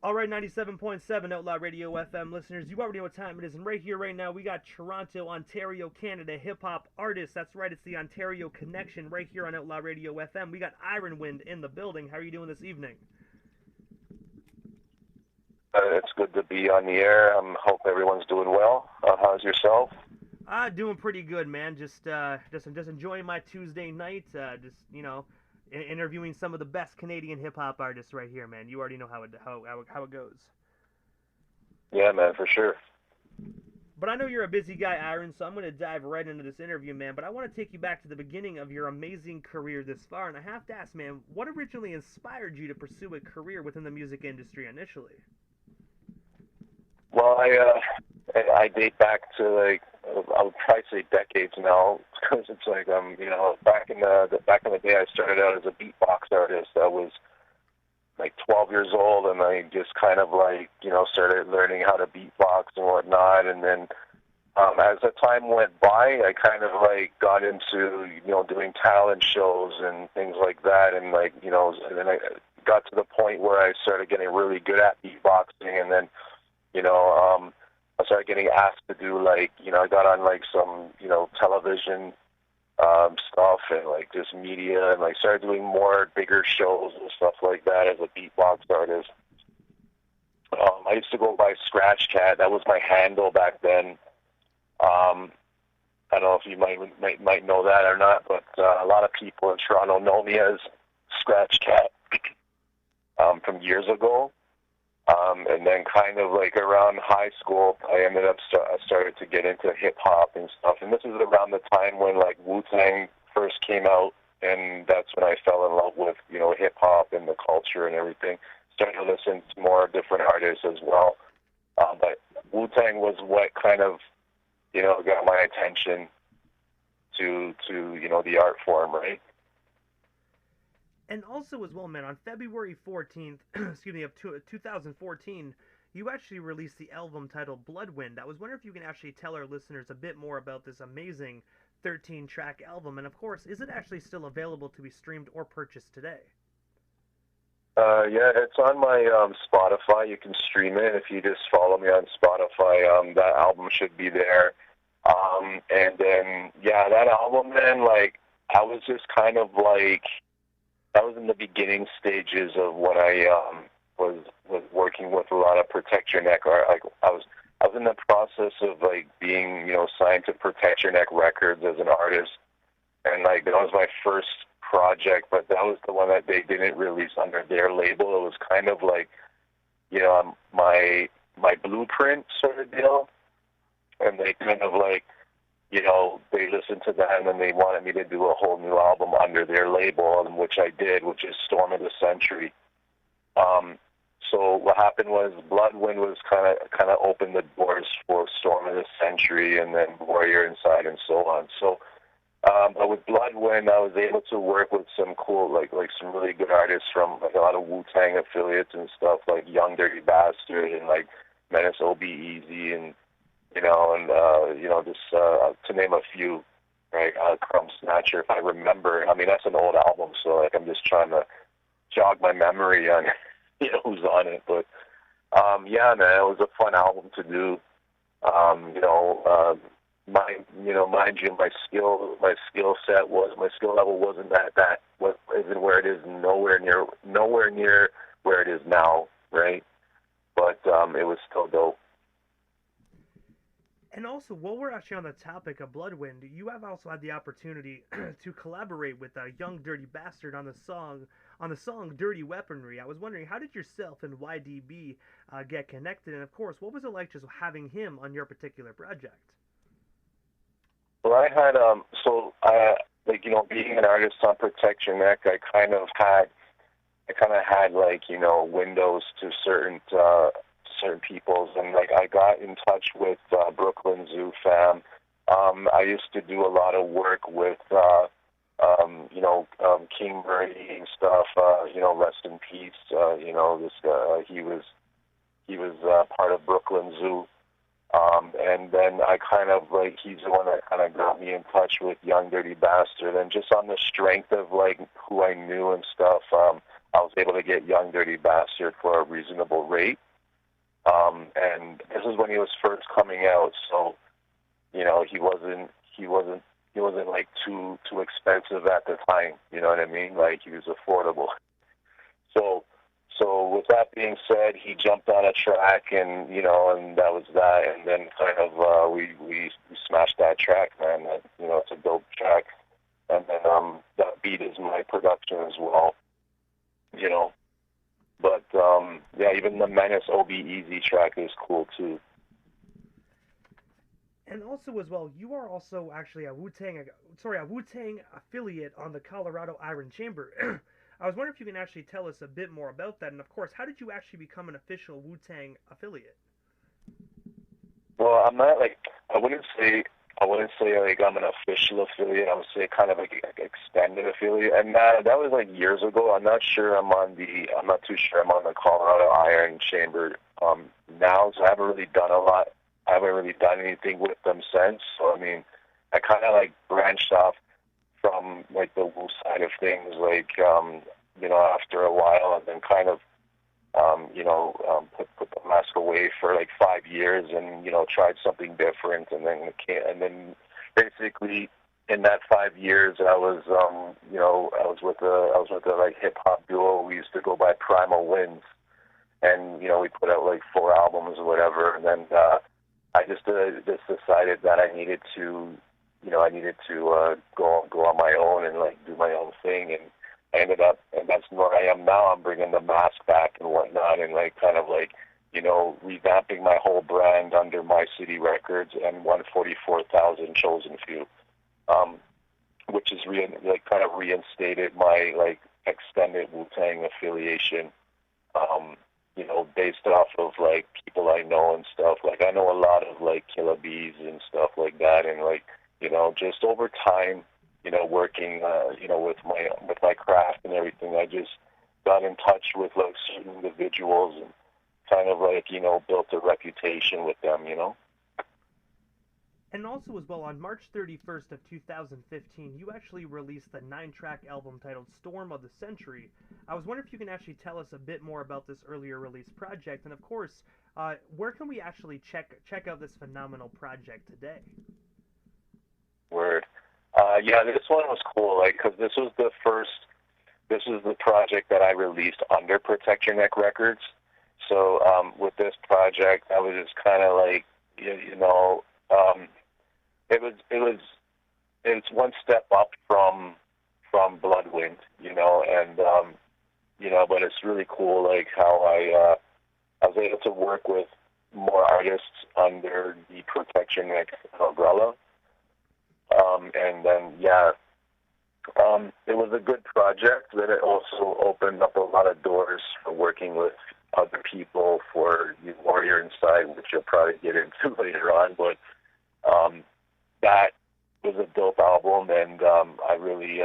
All right, 97.7 Outlaw Radio FM listeners, you already know what time it is. And right here, right now, we got Toronto, Ontario, Canada hip hop artists. That's right, it's the Ontario Connection right here on Outlaw Radio FM. We got Iron Wind in the building. How are you doing this evening? It's good to be on the air. Hope everyone's doing well. How's yourself? Doing pretty good, man. Just enjoying my Tuesday night. Interviewing some of the best Canadian hip hop artists right here, man. You already know how it goes. Yeah, man, for sure. But I know you're a busy guy, Aaron, so I'm going to dive right into this interview, man. But I want to take you back to the beginning of your amazing career this far, and I have to ask, man, what originally inspired you to pursue a career within the music industry initially? Well, I date back to I would probably say decades now, because it's back in the day I started out as a beatbox artist. I was like 12 years old, and I just kind of started learning how to beatbox and whatnot. And then as the time went by, I kind of got into doing talent shows and things like that, and and then I got to the point where I started getting really good at beatboxing, and then I started getting asked to do I got on some television stuff and just media, and started doing more bigger shows and stuff like that as a beatbox artist. I used to go by Scratch Cat. That was my handle back then. I don't know if you might know that or not, but a lot of people in Toronto know me as Scratch Cat from years ago. And then kind of around high school, I ended up started to get into hip hop and stuff. And this is around the time when Wu-Tang first came out, and that's when I fell in love with hip hop and the culture and everything. Started to listen to more different artists as well. But Wu-Tang was what kind of got my attention to the art form, right? And also as well, man, on February 14th, of 2014, you actually released the album titled Bloodwind. I was wondering if you can actually tell our listeners a bit more about this amazing 13-track album. And of course, is it actually still available to be streamed or purchased today? Yeah, it's on my Spotify. You can stream it if you just follow me on Spotify. That album should be there. And then, yeah, that album, man, I was just kind of that was in the beginning stages of when I was working with a lot of Protect Your Neck. I was in the process of being signed to Protect Your Neck Records as an artist, and that was my first project. But that was the one that they didn't release under their label. It was kind of my blueprint sort of deal, and they kind of they listened to that, and they wanted me to do a whole new album under their label, which I did, which is Storm of the Century. So what happened was Bloodwind was kind of opened the doors for Storm of the Century, and then Warrior Inside, and so on. So, but with Bloodwind, I was able to work with some cool, some really good artists from a lot of Wu-Tang affiliates and stuff, like Young Dirty Bastard and Menace O.B.Easy and just to name a few, right? Crumb Snatcher, if I remember. I mean, that's an old album, so I'm just trying to jog my memory on, who's on it. But yeah, man, it was a fun album to do. Mind you, my skill level wasn't isn't where it is, nowhere near where it is now, right? But it was still dope. And also, while we're actually on the topic of Bloodwind, you have also had the opportunity to collaborate with Young Dirty Bastard on the song Dirty Weaponry. I was wondering, how did yourself and YDB get connected? And of course, what was it like just having him on your particular project? Well, I had being an artist on Protect Your Neck, I kind of had windows to certain peoples, and I got in touch with Brooklyn Zoo fam. I used to do a lot of work with King Birdie and stuff. Rest in peace. This guy, he was part of Brooklyn Zoo. And then I kind of he's the one that kind of got me in touch with Young Dirty Bastard, and just on the strength of who I knew and stuff, I was able to get Young Dirty Bastard for a reasonable rate. And this is when he was first coming out, so he wasn't like too expensive at the time. You know what I mean? Like he was affordable. So with that being said, he jumped on a track, and and that was that. And then kind of we smashed that track, man. It's a dope track, and then that beat is my production as well. But yeah, even the Menace OB Easy track is cool too. And also as well, you are also actually a Wu-Tang affiliate on the Colorado Iron Chamber. I was wondering if you can actually tell us a bit more about that, and of course, how did you actually become an official Wu-Tang affiliate? Well, I'm not like I wouldn't say like I'm an official affiliate. I would say kind of like extended affiliate, and that was like years ago. I'm not too sure I'm on the Colorado Iron Chamber now, so I haven't really done a lot. I haven't really done anything with them since. So I mean, I kind of like branched off from like the Wu side of things, like after a while, and then kind of put the mask away for like 5 years, and tried something different, and then basically in that 5 years I was with a like hip hop duo. We used to go by Primal Winds, and we put out like 4 albums or whatever, and then I just decided that I needed to go on my own and like do my own thing, and I ended up, and that's where I am now. I'm bringing the mask back and whatnot, and like kind of like revamping my whole brand under My City Records and 144,000 Chosen Few, which is kind of reinstated my like extended Wu-Tang affiliation. Based off of like people I know and stuff. Like I know a lot of like Killer Bees and stuff like that, and like just over time, working with my craft and everything, I just got in touch with like certain individuals and kind of like built a reputation with them. And also as well, on March 31st of 2015, you actually released the 9-track album titled Storm of the Century. I was wondering if you can actually tell us a bit more about this earlier release project, and of course, where can we actually check out this phenomenal project today? Word. Yeah, this one was cool, like, because this was the project that I released under Protect Your Neck Records. So with this project, I was just kind of like, it's one step up from Bloodwind, and but it's really cool, like how I was able to work with more artists under the Protect Your Neck umbrella, and then it was a good project. That it also opened up a lot of doors for working with other people for the Warrior Inside, which you'll probably get into later on, but that was a dope album, and I really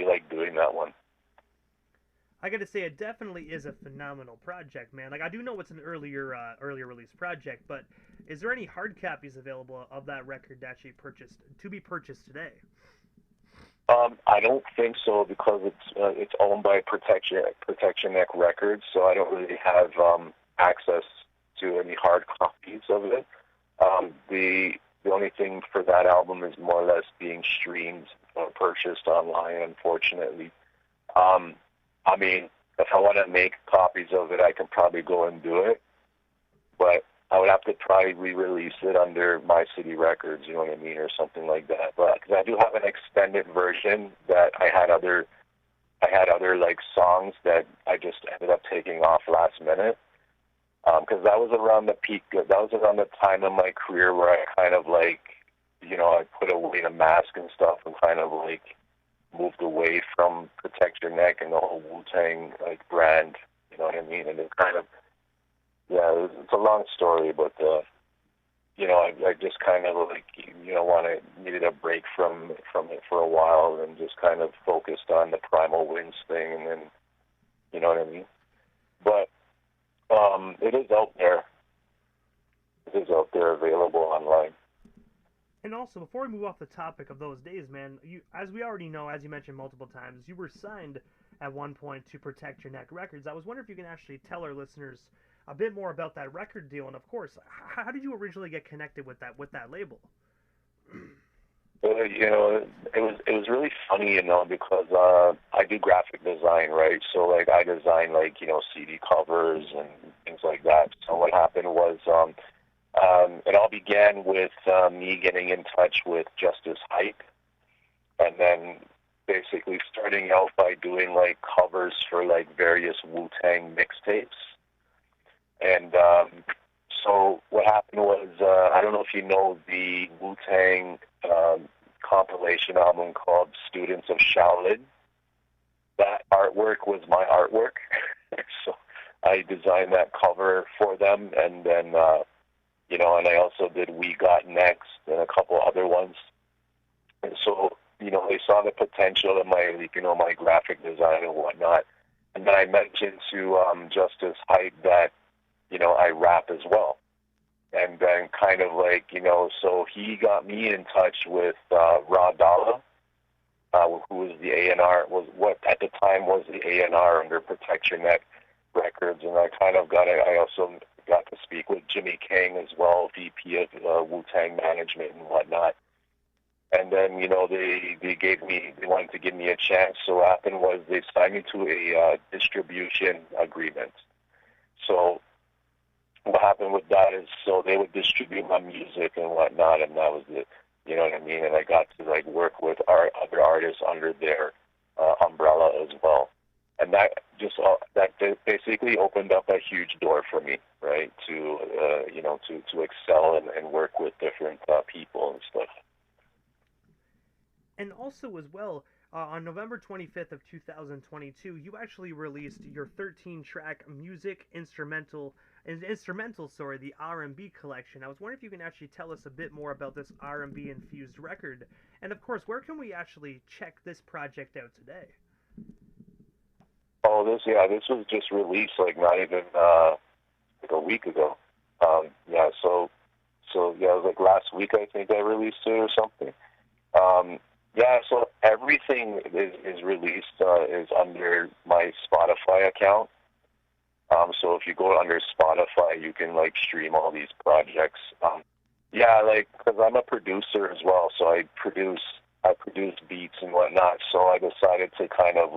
like doing that one. I gotta say, it definitely is a phenomenal project, man. Like, I do know it's an earlier release project, but is there any hard copies available of that record to actually be purchased today? I don't think so, because it's owned by Protection Neck Records, so I don't really have access to any hard copies of it. The only thing for that album is more or less being streamed or purchased online, unfortunately. I mean, if I want to make copies of it, I can probably go and do it, but I would have to probably re-release it under My City Records, you know what I mean, or something like that. But because I do have an extended version that I had other like songs that I just ended up taking off last minute. Because that was around the peak. That was around the time in my career where I kind of like, I put away the mask and stuff and kind of like moved away from Protect Your Neck and the whole Wu-Tang like brand. You know what I mean? And it kind of, it's a long story, but I just kind of like needed a break from it for a while, and just kind of focused on the Primal Winds thing, and then you know what I mean. But it is out there. It is out there, available online. And also, before we move off the topic of those days, man, as we already know, as you mentioned multiple times, you were signed at one point to Protect Your Neck Records. I was wondering if you can actually tell our listeners a bit more about that record deal, and of course, how did you originally get connected with that label? It was really funny, because I do graphic design, right? So like I design CD covers and things like that. So what happened was it all began with me getting in touch with Justice Hype, and then basically starting out by doing like covers for like various Wu-Tang mixtapes. And so what happened was, I don't know if you know the Wu-Tang compilation album called Students of Shaolin. That artwork was my artwork. So I designed that cover for them, and then, and I also did We Got Next and a couple other ones. And so, they saw the potential in my graphic design and whatnot. And then I mentioned to Justice Hype that, I rap as well. And then kind of so he got me in touch with Raw Dalla, who was the A&R, was what at the time was the A&R under Protect Your Neck Records. And I also got to speak with Jimmy King as well, VP of Wu-Tang Management and whatnot. And then, they wanted to give me a chance. So what happened was they signed me to a distribution agreement. So what happened with that is, so they would distribute my music and whatnot, and that was it. You know what I mean? And I got to work with other artists under their umbrella as well. And that basically opened up a huge door for me, right? To to excel and work with different people and stuff. And also as well, on November 25th of 2022, you actually released your 13-track instrumental, the R&B collection. I was wondering if you can actually tell us a bit more about this R&B infused record, and of course, where can we actually check this project out today? Oh, this was just released not even a week ago. It was last week I think I released it or something. So everything is released is under my Spotify account. So if you go under Spotify, you can stream all these projects. Because I'm a producer as well, so I produce beats and whatnot. So I decided to kind of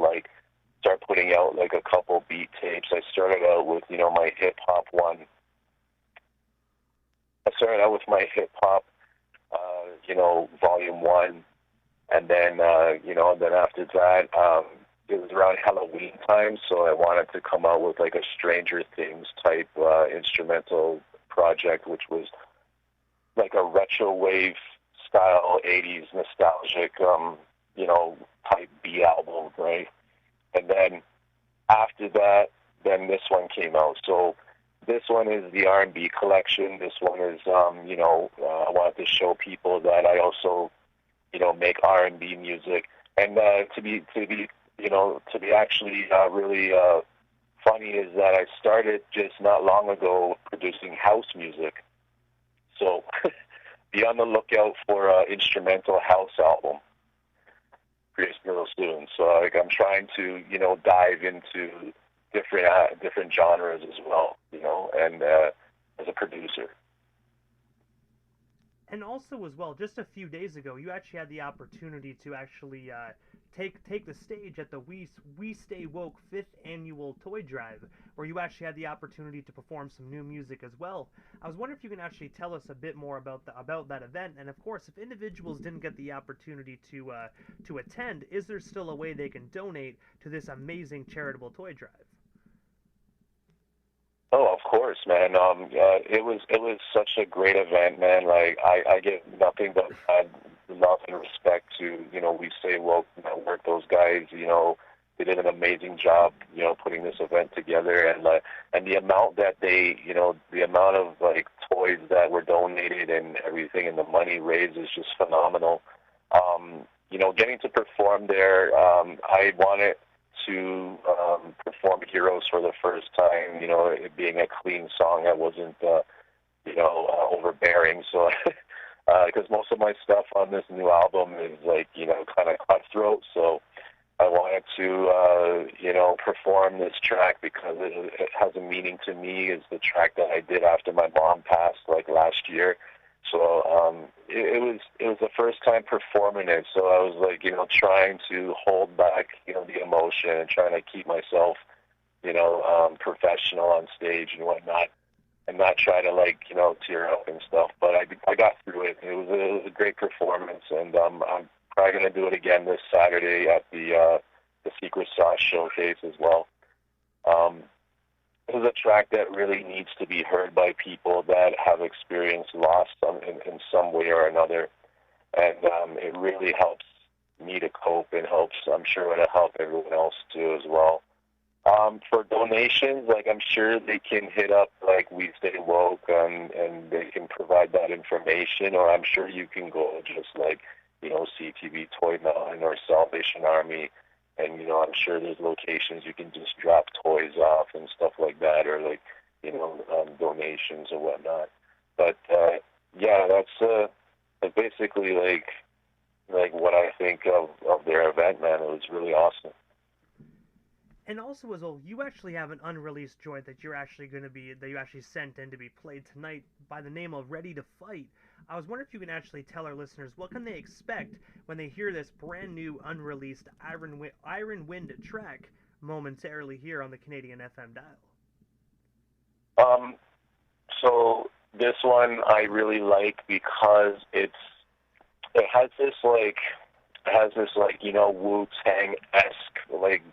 start putting out a couple beat tapes. I started out with my hip hop one. I started out with my hip hop, volume 1. And then, then after that, it was around Halloween time, so I wanted to come out with a Stranger Things type instrumental project, which was a retro wave style 80s nostalgic, type B album, right? And then after that, then this one came out. So this one is the R&B collection. This one is, I wanted to show people that I also make R&B music, and to be actually really funny is that I started just not long ago producing house music. So be on the lookout for an instrumental house album pretty real soon. So I'm trying to dive into different genres as well, and as a producer. And also as well, just a few days ago, you actually had the opportunity to actually take the stage at the We Stay Woke 5th Annual Toy Drive, where you actually had the opportunity to perform some new music as well. I was wondering if you can actually tell us a bit more about that event, and of course, if individuals didn't get the opportunity to attend, is there still a way they can donate to this amazing charitable toy drive? Oh, of course, man. It was such a great event, man. I give nothing but love and respect to We Stay Woke Network. Those guys, they did an amazing job, putting this event together, and the amount that the amount of toys that were donated and everything, and the money raised is just phenomenal. Getting to perform there, I wanted to perform Heroes for the first time, it being a clean song that wasn't, overbearing. So, because most of my stuff on this new album is kind of cutthroat. So, I wanted to, perform this track because it has a meaning to me. It's the track that I did after my mom passed, like last year. So it was the first time performing it. So I was like, trying to hold back, the emotion and trying to keep myself, professional on stage and whatnot, and not try to tear up and stuff. But I got through it. It was a great performance, and I'm probably gonna do it again this Saturday at the Secret Sauce Showcase as well. This is a track that really needs to be heard by people that have experienced loss in some way or another, and it really helps me to cope, and I'm sure it'll help everyone else too as well. For donations, I'm sure they can hit up We Stay Woke, and they can provide that information, or I'm sure you can go just CTV Toy Mountain or Salvation Army, and I'm sure there's locations you can just drop toys off and stuff like that, or donations or whatnot. But yeah, that's basically what I think of their event, man. It was really awesome. And also, as well, you actually have an unreleased joint that you actually sent in to be played tonight by the name of Ready to Fight. I was wondering if you can actually tell our listeners what can they expect when they hear this brand new unreleased Iron Wind track momentarily here on the Canadian FM dial. So this one I really like because it has this Wu-Tang-esque,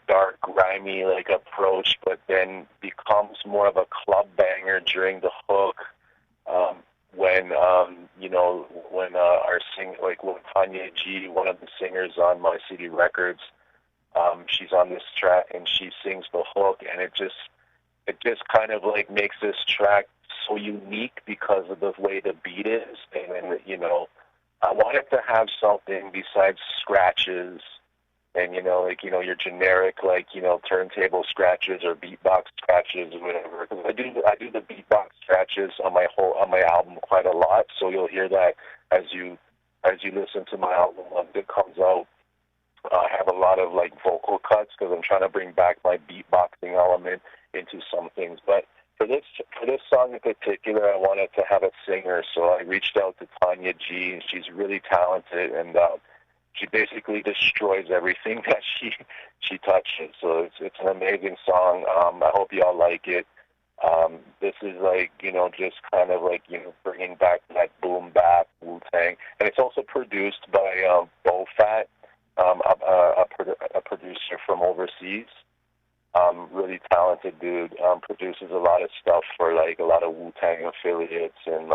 dark, grimy, approach, but then becomes more of a club banger during the hook, when when Tanya G, one of the singers on My City Records, she's on this track and she sings the hook, and it just kind of makes this track so unique because of the way the beat is, and then, I wanted to have something besides scratches and, your generic, turntable scratches or beatbox scratches or whatever. Because I do the beatbox scratches on my album quite a lot. So you'll hear that as you listen to my album once it comes out. I have a lot of vocal cuts because I'm trying to bring back my beatboxing element into some things. But for this song in particular, I wanted to have a singer, so I reached out to Tanya G, and she's really talented, and she basically destroys everything that she touches. So it's an amazing song. I hope y'all like it. This is just kind of bringing back that boom bap Wu-Tang, and it's also produced by Bo Fat, a producer from overseas. Really talented dude. Produces a lot of stuff for a lot of Wu-Tang affiliates, and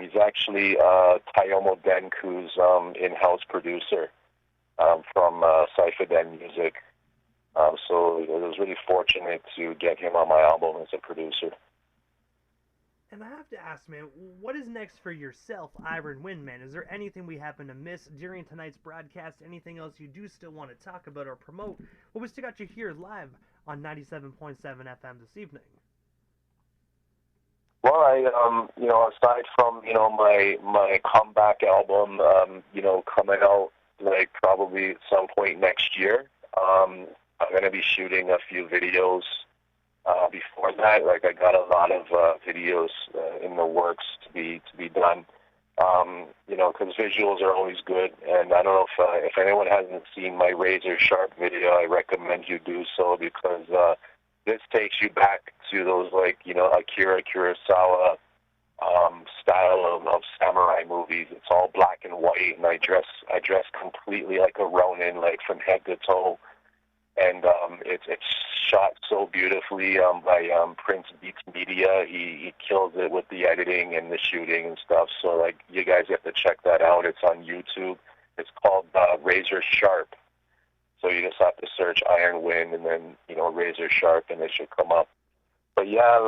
he's actually Tayomo Denku's in-house producer from Cypher Den Music. So I was really fortunate to get him on my album as a producer. And I have to ask, man, what is next for yourself, Iron Wind, man? Is there anything we happen to miss during tonight's broadcast? Anything else you do still want to talk about or promote? Well, we still got you here live on 97.7 FM this evening. Well, aside from, my comeback album, coming out, probably at some point next year, I'm going to be shooting a few videos. Before that, I got a lot of videos in the works to be done. Because visuals are always good, and I don't know if anyone hasn't seen my Razor Sharp video, I recommend you do so, because this takes you back to those Akira Kurosawa style of samurai movies. It's all black and white, and I dress completely like a Ronin, from head to toe. And it's shot so beautifully by Prince Beats Media. He kills it with the editing and the shooting and stuff. So you guys have to check that out. It's on YouTube. It's called Razor Sharp. So you just have to search Iron Wind and then Razor Sharp, and it should come up. But yeah,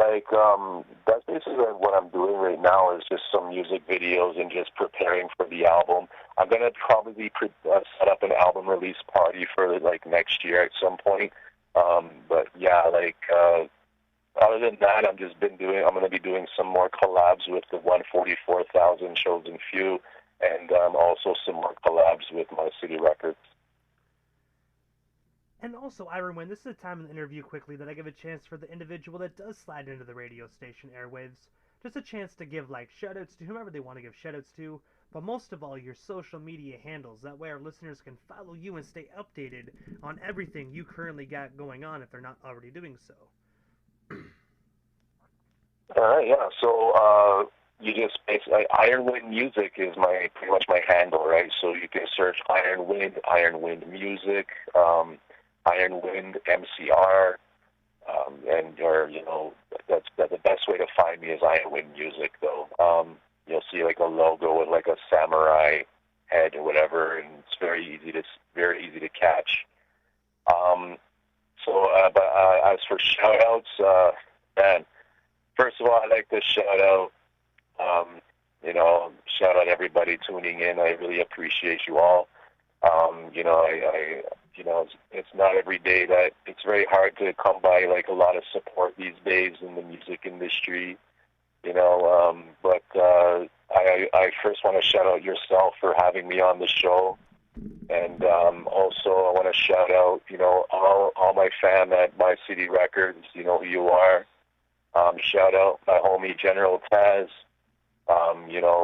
that's basically what I'm doing right now is just some music videos and just preparing for the album. I'm gonna probably set up an album release party for next year at some point. But yeah, other than that, I'm gonna be doing some more collabs with the 144,000 Chosen Few, and also some more collabs with My City Records. And also, Iron, this is a time in the interview quickly that I give a chance for the individual that does slide into the radio station airwaves. Just a chance to give like shoutouts to whomever they want to give shoutouts to, but most of all your social media handles. That way our listeners can follow you and stay updated on everything you currently got going on if they're not already doing so. All right, yeah. So you just basically Iron Wind Music is my pretty much my handle, right? So you can search Iron Wind Music, Iron Wind MCR, and or that's the best way to find me is Iron Wind Music, though. You'll see like a logo with like a samurai head or whatever, and it's very easy to catch. Um, but as for shout outs, man. First of all, I'd like to um, shout out everybody tuning in. I really appreciate you all. It's not every day that it's very hard to come by like a lot of support these days in the music industry. I first want to shout out yourself for having me on the show, and also I want to shout out, all my fam at My City Records. You know who you are. Shout out my homie General Taz.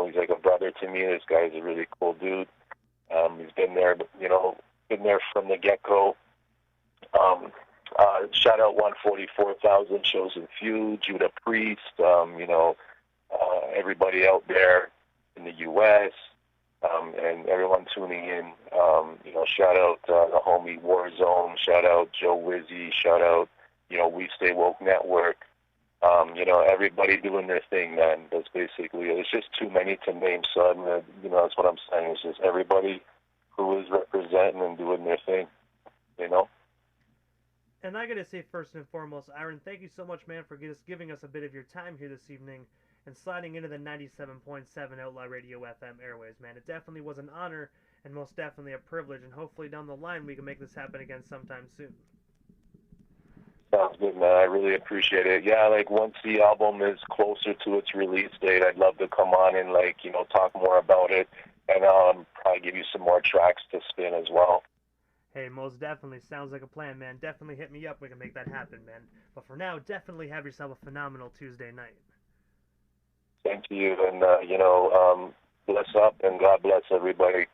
He's like a brother to me. This guy's a really cool dude. He's been there, from the get-go. Shout out 144,000 Chosen Few, Judah Priest, everybody out there in the U.S., and everyone tuning in. Shout out the homie Warzone. Shout out Joe Wizzy. Shout out, We Stay Woke Network. Everybody doing their thing, man. That's basically it. It's just too many to name, so that's what I'm saying. It's just everybody who is representing and doing their thing. And I gotta say, first and foremost, Iron, thank you so much, man, for just giving us a bit of your time here this evening and sliding into the 97.7 Outlaw Radio FM airways, man. It definitely was an honor and most definitely a privilege, and hopefully down the line we can make this happen again sometime soon. Sounds good, man. I really appreciate it. Yeah, like once the album is closer to its release date, I'd love to come on and talk more about it, and probably give you some more tracks to spin as well. Hey, most definitely. Sounds like a plan, man. Definitely hit me up. We can make that happen, man. But for now, definitely have yourself a phenomenal Tuesday night. Same to you, and bless up, and God bless everybody.